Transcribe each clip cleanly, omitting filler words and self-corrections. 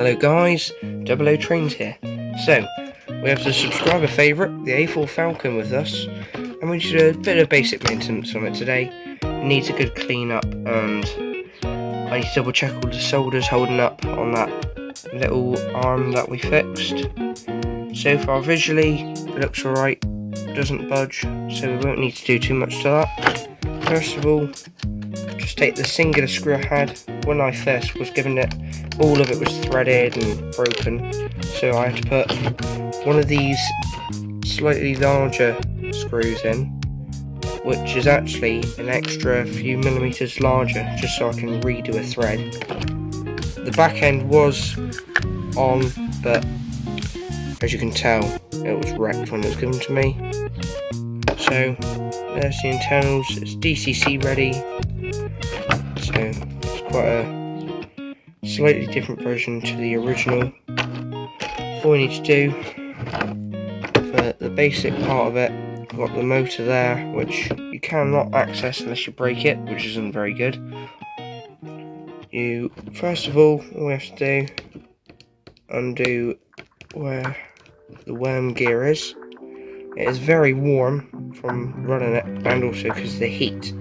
Hello guys, Double O Trains here. So, we have the subscriber favourite, the A4 Falcon with us, and we just do a bit of basic maintenance on it today. It needs a good clean up, and I need to double check all the solders holding up on that little arm that we fixed. So far visually, it looks alright, doesn't budge, so we won't need to do too much to that. First of all, just take the singular screw I had. When I first was given it, all of it was threaded and broken, so I had to put one of these slightly larger screws in, which is actually an extra few millimeters larger, just so I can redo a thread. The back end was on, but as you can tell, it was wrecked when it was given to me. So there's the internals. It's DCC ready, so it's quite a slightly different version to the original. All we need to do for the basic part of it, we've got the motor there, which you cannot access unless you break it, which isn't very good. First of all we have to do, undo where the worm gear is. It is very warm from running it, and also because the heat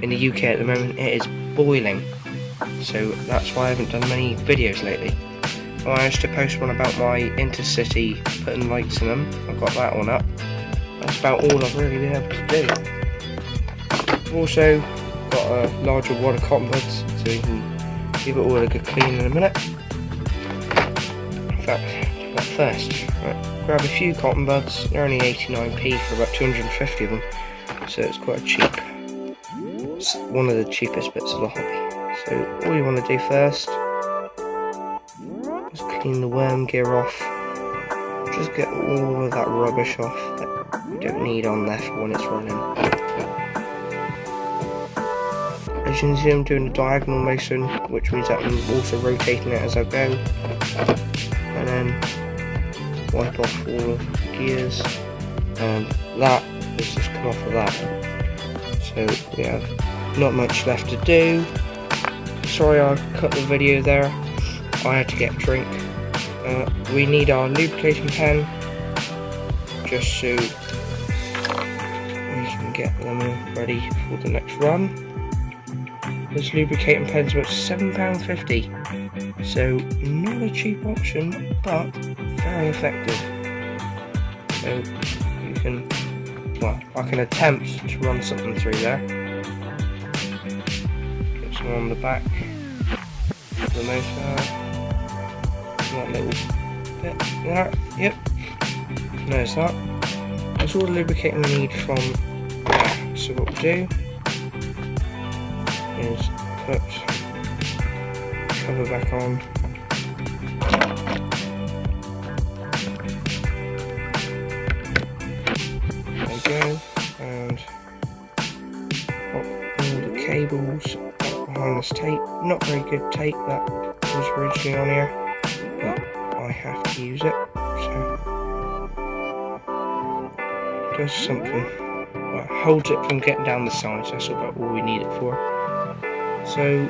in the UK at the moment, it is boiling, so that's why I haven't done many videos lately. I managed to post one about my intercity putting lights in them. I've got that one up. That's about all I've really been able to do. I've also got a larger wad of cotton buds, so we can give it all a good clean in a minute. In fact, do that first. Right, grab a few cotton buds. They're only 89p for about 250 of them, so it's quite cheap. It's one of the cheapest bits of the hobby. So all you want to do first is clean the worm gear off. Just get all of that rubbish off that you don't need on there for when it's running. As you can see, I'm doing a diagonal motion, which means that I'm also rotating it as I go. And then wipe off all of the gears, and that has just come off of that. So we have not much left to do. Sorry I cut the video there, I had to get a drink. We need our lubricating pen, just so we can get them ready for the next run. This lubricating pen is about £7.50, so not a cheap option, but very effective. So you can, well, I can attempt to run something through there. Get some on the back of the motor, that little bit there, yep, there's that. That's all the lubricating we need from there. So what we'll do is put cover back on. There we go, and pop all the cables behind this tape. Not very good tape that was originally on here, but I have to use it, so it does something. Well, it holds it from getting down the sides. That's about all we need it for. So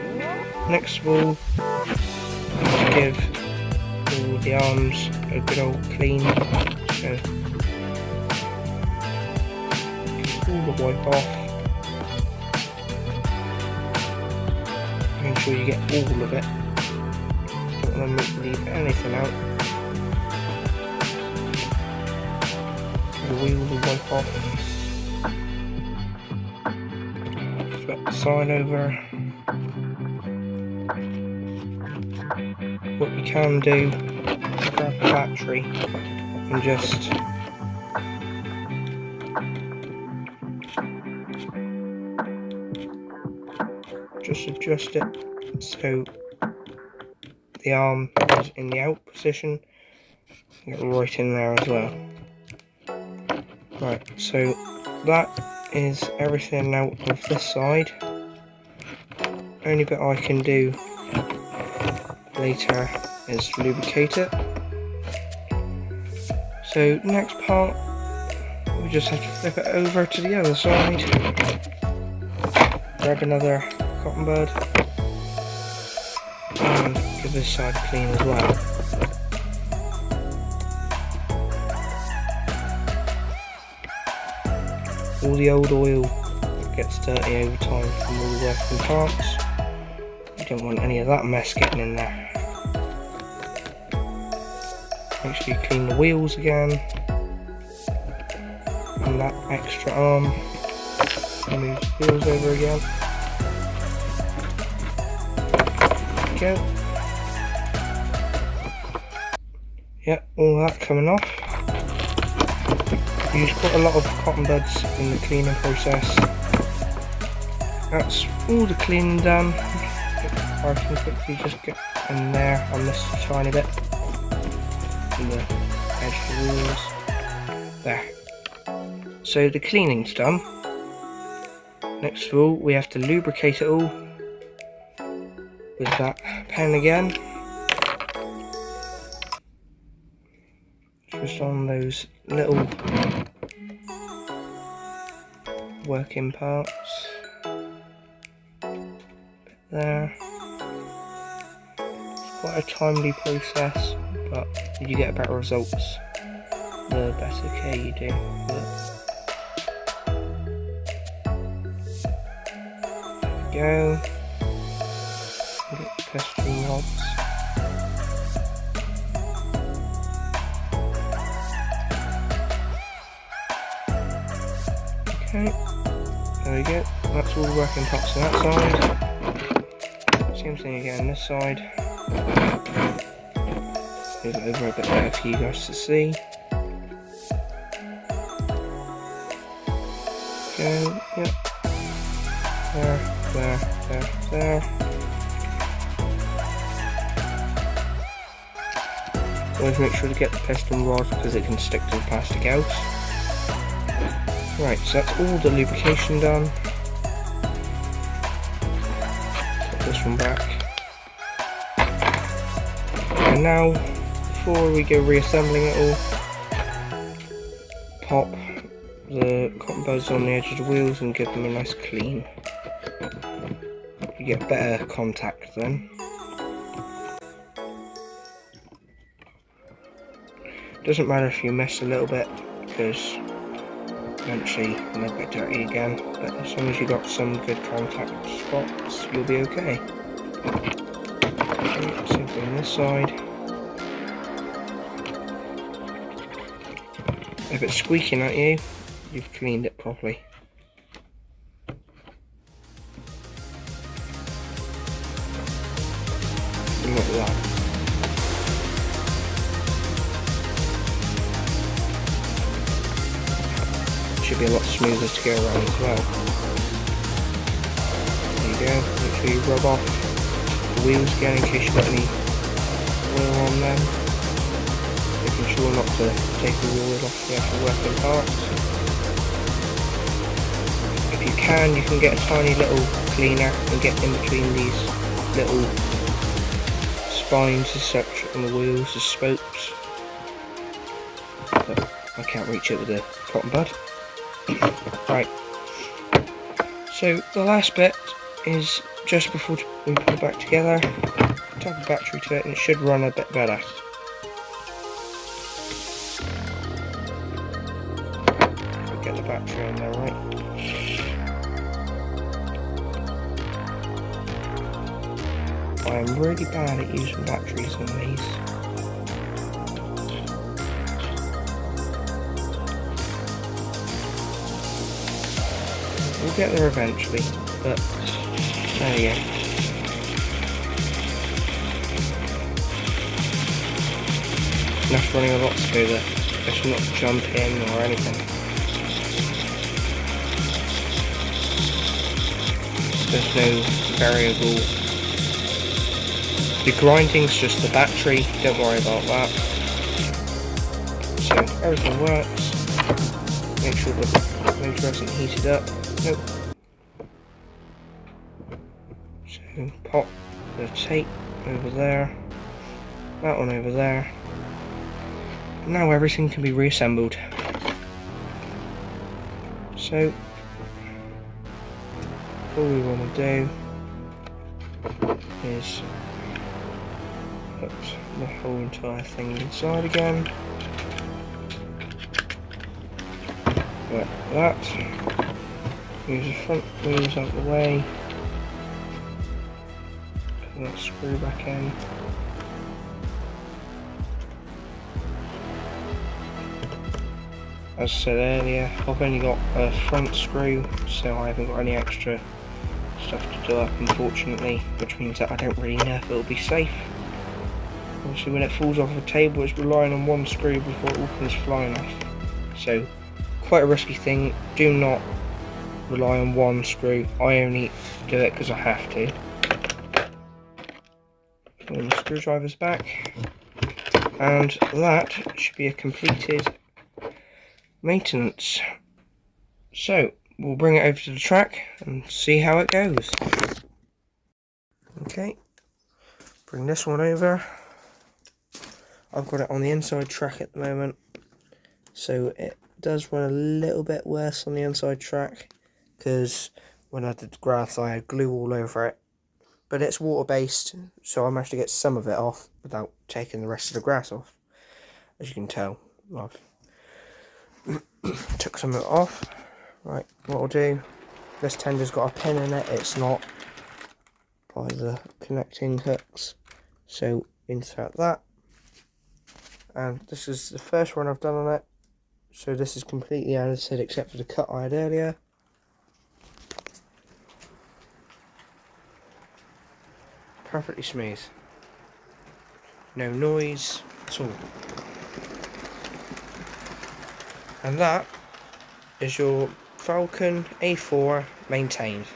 next of all, let's give all the arms a good old clean. So all the wipe off. Make sure you get all of it. Don't want to leave anything out. The wheel will wipe off. Flip the side over. What you can do is grab a battery and just adjust it so the arm is in the out position. Get right in there as well. Right, so that is everything out of this side. Only bit I can do later is lubricate it. So next part, we just have to flip it over to the other side. Grab another cotton bud, And give this side a clean as well. All the old oil gets dirty over time from all the working parts. You don't want any of that mess getting in there. Make sure you clean the wheels again. And that extra arm. Move the wheels over again. There we go. Yep, all that coming off. Use quite a lot of cotton buds in the cleaning process. That's all the cleaning done. I can quickly just get in there on this tiny bit. And the edge of the wheels. There. So the cleaning's done. Next of all, we have to lubricate it all with that pen again. Just on those little working parts. There. It's quite a timely process, but you get better results the better care you do with it. There we go. Get the piston rods. Okay, there we go. That's all the working parts on that side. Same thing again on this side. Move it over a bit better for you guys to see. Go, yep. There. Always make sure to get the piston rod because it can stick to the plastic out. Right, so that's all the lubrication done. Put this one back. And now, before we go reassembling it all, pop the cotton buds on the edge of the wheels and give them a nice clean. You get better contact then. Doesn't matter if you mess a little bit because eventually they'll get dirty again, but as long as you got some good contact spots, you'll be okay. Same thing on this side. If it's squeaking at you, you've cleaned it properly. And look at that. Should be a lot smoother to go around as well. There you go. Make sure you rub off the wheels again in case you've got any oil on them. Making sure not to take the oil off the actual working parts. If you can get a tiny little cleaner and get in between these little spines as such on the wheels, the spokes. But I can't reach it with a cotton bud. Right, so the last bit is just before we put it back together, tap a battery to it and it should run a bit better. Get the battery in there, right? I am really bad at using batteries on these. We'll get there eventually, but there you go. Enough running a lot to go there. Just not jump in or anything. There's no variable. The grinding's just the battery, don't worry about that. So everything works. Make sure the motor hasn't heated up. Nope. So pop the tape over there, that one over there. Now everything can be reassembled. So all we want to do is put the whole entire thing inside again. Like that. Move the front wheels out of the way. Put that screw back in. As I said earlier, I've only got a front screw, so I haven't got any extra stuff to do up, unfortunately, which means that I don't really know if it'll be safe. Obviously when it falls off the table, it's relying on one screw before it all comes flying off. So, quite a risky thing. Do not rely on one screw. I only do it because I have to. Pull the screwdrivers back, and that should be a completed maintenance. So we'll bring it over to the track and see how it goes. Okay, bring this one over. I've got it on the inside track at the moment, so it does run a little bit worse on the inside track because when I did the grass I had glue all over it, but it's water based, so I managed to get some of it off without taking the rest of the grass off. As you can tell, I've took some of it off. Right, what I'll do, this tender's got a pin in it, it's not by the connecting hooks, so insert that. And this is the first one I've done on it, so this is completely edited except for the cut I had earlier. Perfectly smooth, no noise at all. And that is your Falcon A4 maintained.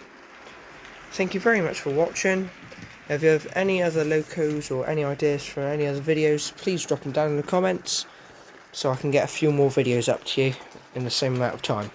Thank you very much for watching. If you have any other locos or any ideas for any other videos, please drop them down in the comments so I can get a few more videos up to you in the same amount of time.